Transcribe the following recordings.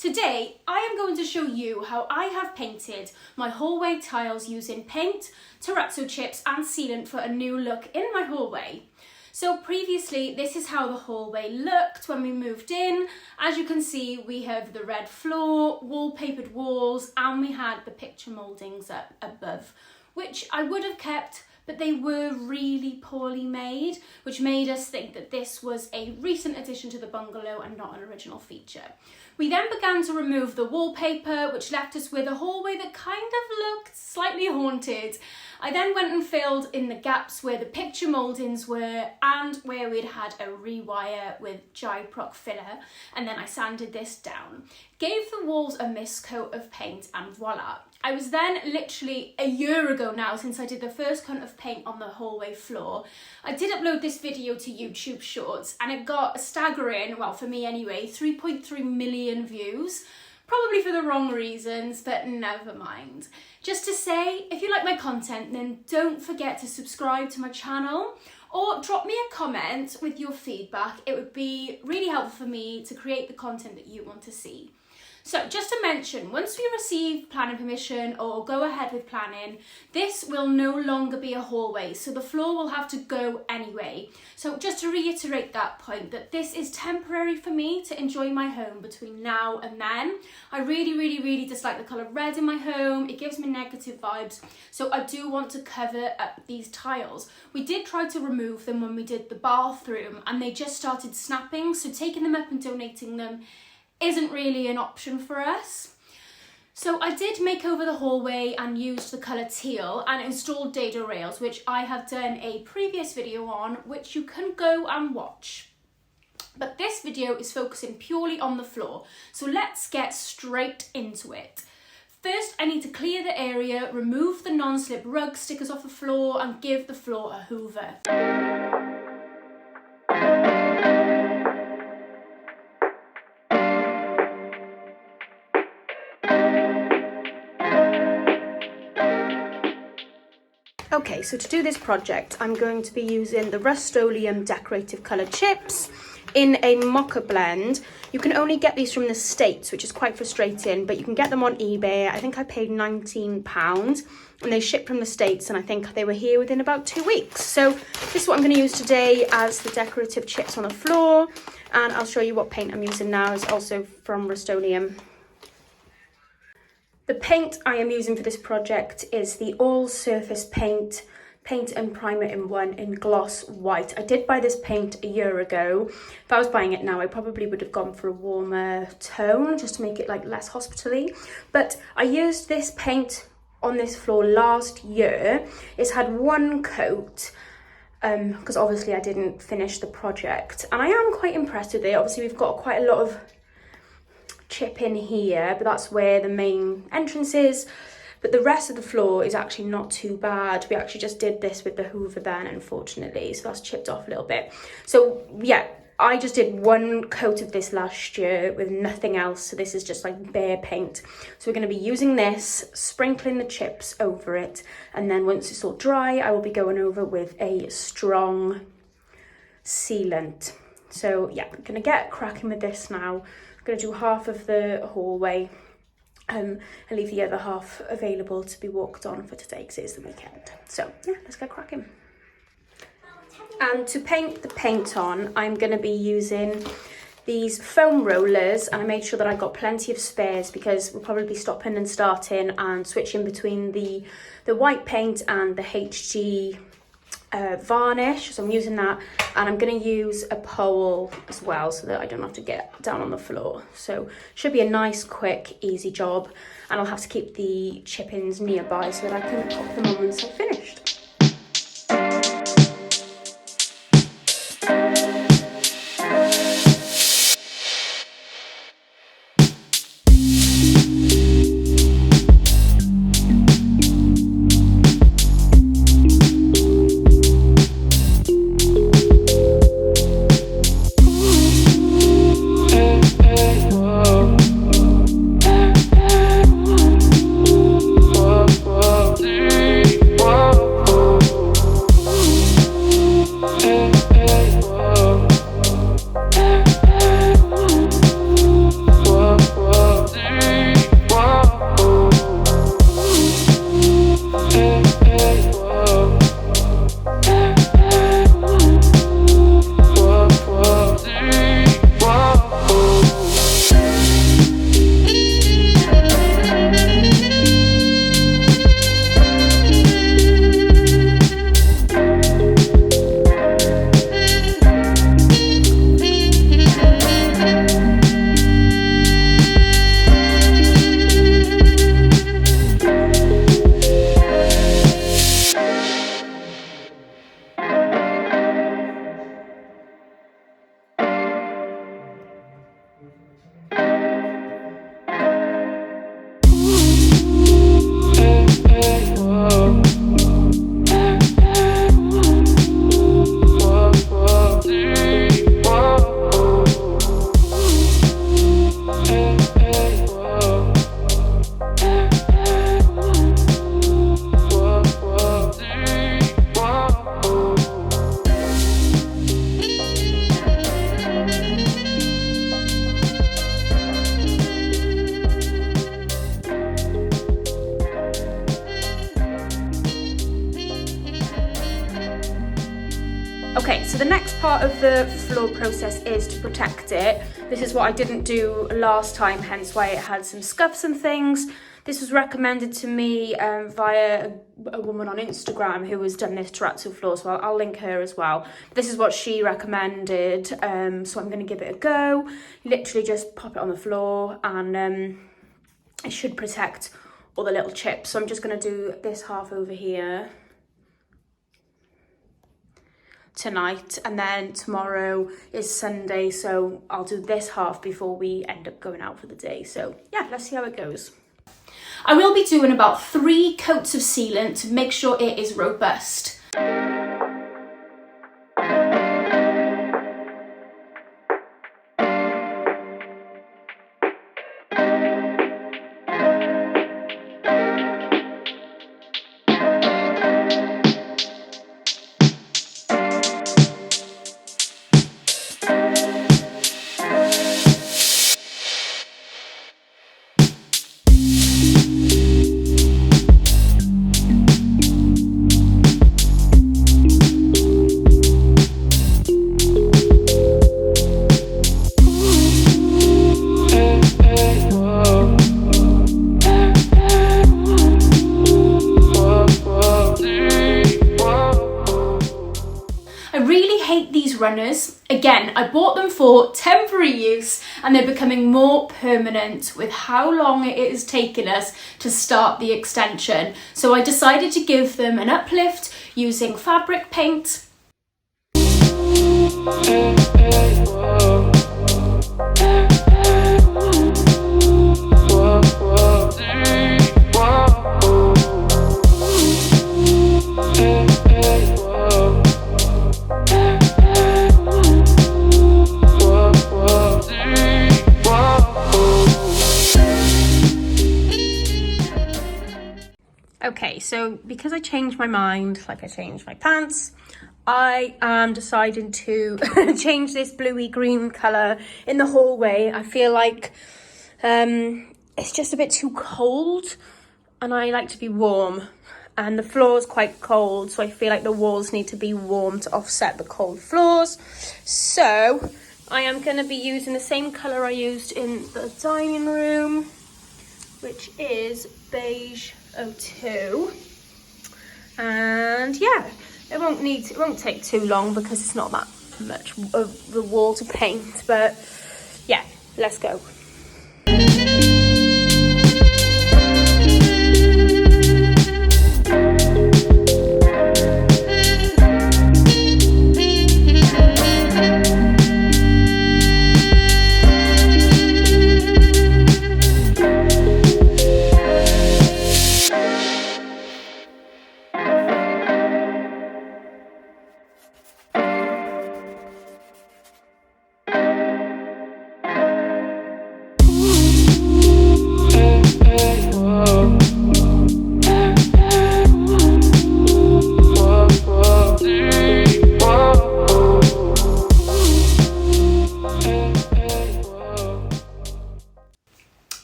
Today, I am going to show you how I have painted my hallway tiles using paint, terrazzo chips and sealant for a new look in my hallway. So previously, this is how the hallway looked when we moved in. As you can see, we have the red floor, wallpapered walls, and we had the picture mouldings up above, which I would have kept, but they were really poorly made, which made us think that this was a recent addition to the bungalow and not an original feature. We then began to remove the wallpaper, which left us with a hallway that kind of looked slightly haunted. I then went and filled in the gaps where the picture mouldings were and where we'd had a rewire with Gyproc filler, and then I sanded this down. Gave the walls a mist coat of paint and voila. I was then literally a year ago now since I did the first coat of paint on the hallway floor. I did upload this video to YouTube Shorts and it got a staggering, well for me anyway, 3.3 million views. Probably for the wrong reasons, but never mind. Just to say, if you like my content, then don't forget to subscribe to my channel or drop me a comment with your feedback. It would be really helpful for me to create the content that you want to see. So just to mention, once we receive planning permission or go ahead with planning, this will no longer be a hallway, so the floor will have to go anyway. So just to reiterate that point, that this is temporary for me to enjoy my home between now and then. I really dislike the colour red in my home. It gives me negative vibes, so I do want to cover up these tiles. We did try to remove them when we did the bathroom and they just started snapping, so taking them up and donating them isn't really an option for us. So I did make over the hallway and used the colour teal and installed dado rails, which I have done a previous video on, which you can go and watch. But this video is focusing purely on the floor, so let's get straight into it. First, I need to clear the area, remove the non-slip rug stickers off the floor and give the floor a hoover. Okay, so to do this project, I'm going to be using the Rustoleum decorative colour chips in a mocha blend. You can only get these from the States, which is quite frustrating, but you can get them on eBay. I think I paid £19 and they shipped from the States, and I think they were here within about 2 weeks. So this is what I'm going to use today as the decorative chips on the floor, and I'll show you what paint I'm using now. It's also from Rustoleum. The paint I am using for this project is the all surface paint and primer in one in gloss white. I did buy this paint a year ago. If I was buying it now, I probably would have gone for a warmer tone just to make it like less hospitally. But I used this paint on this floor last year. It's had one coat because obviously I didn't finish the project, and I am quite impressed with it. Obviously we've got quite a lot of chip in here, but that's where the main entrance is, but the rest of the floor is actually not too bad. We actually just did this with the hoover then, unfortunately, so that's chipped off a little bit. So yeah, I just did one coat of this last year with nothing else, so this is just like bare paint. So we're going to be using this, sprinkling the chips over it, and then once it's all dry I will be going over with a strong sealant. So yeah, I'm going to get cracking with this now. I'm going to do half of the hallway and leave the other half available to be walked on for today because it is the weekend. So yeah, let's get cracking. And to paint the paint on, I'm going to be using these foam rollers, and I made sure that I got plenty of spares because we'll probably be stopping and starting and switching between the white paint and the HG varnish, so I'm using that, and I'm going to use a pole as well so that I don't have to get down on the floor. So should be a nice quick easy job, and I'll have to keep the chip-ins nearby so that I can pop them on once I've finished. the next part of the floor process is to protect it. This is what I didn't do last time, hence why it had some scuffs and things. This was recommended to me via a woman on Instagram who has done this terrazzo floor, so I'll link her as well. This is what she recommended, so I'm going to give it a go. Literally just pop it on the floor and it should protect all the little chips. So I'm just going to do this half over here tonight, and then tomorrow is Sunday, so I'll do this half before we end up going out for the day. So yeah, let's see how it goes. I will be doing about 3 coats of sealant to make sure it is robust. Runners. Again, I bought them for temporary use and they're becoming more permanent with how long it is taking us to start the extension. So I decided to give them an uplift using fabric paint. Okay, so because I changed my mind, like I changed my pants, I am deciding to change this bluey green colour in the hallway. I feel like it's just a bit too cold and I like to be warm, and the floor is quite cold, so I feel like the walls need to be warm to offset the cold floors. So I am going to be using the same colour I used in the dining room, which is Beige 02, and yeah, it won't take too long because it's not that much of the wall to paint, but yeah, let's go.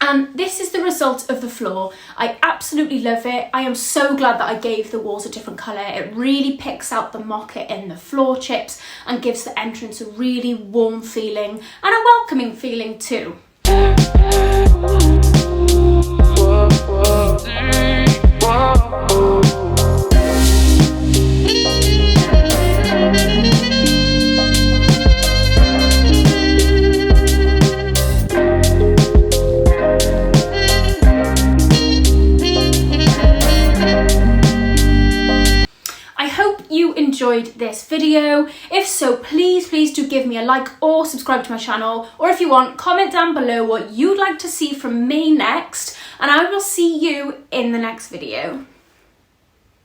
And this is the result of the floor. I absolutely love it. I am so glad that I gave the walls a different colour. It really picks out the mocha in the floor chips and gives the entrance a really warm feeling and a welcoming feeling too. Enjoyed this video. If so, please do give me a like or subscribe to my channel, or if you want, comment down below what you'd like to see from me next, and I will see you in the next video.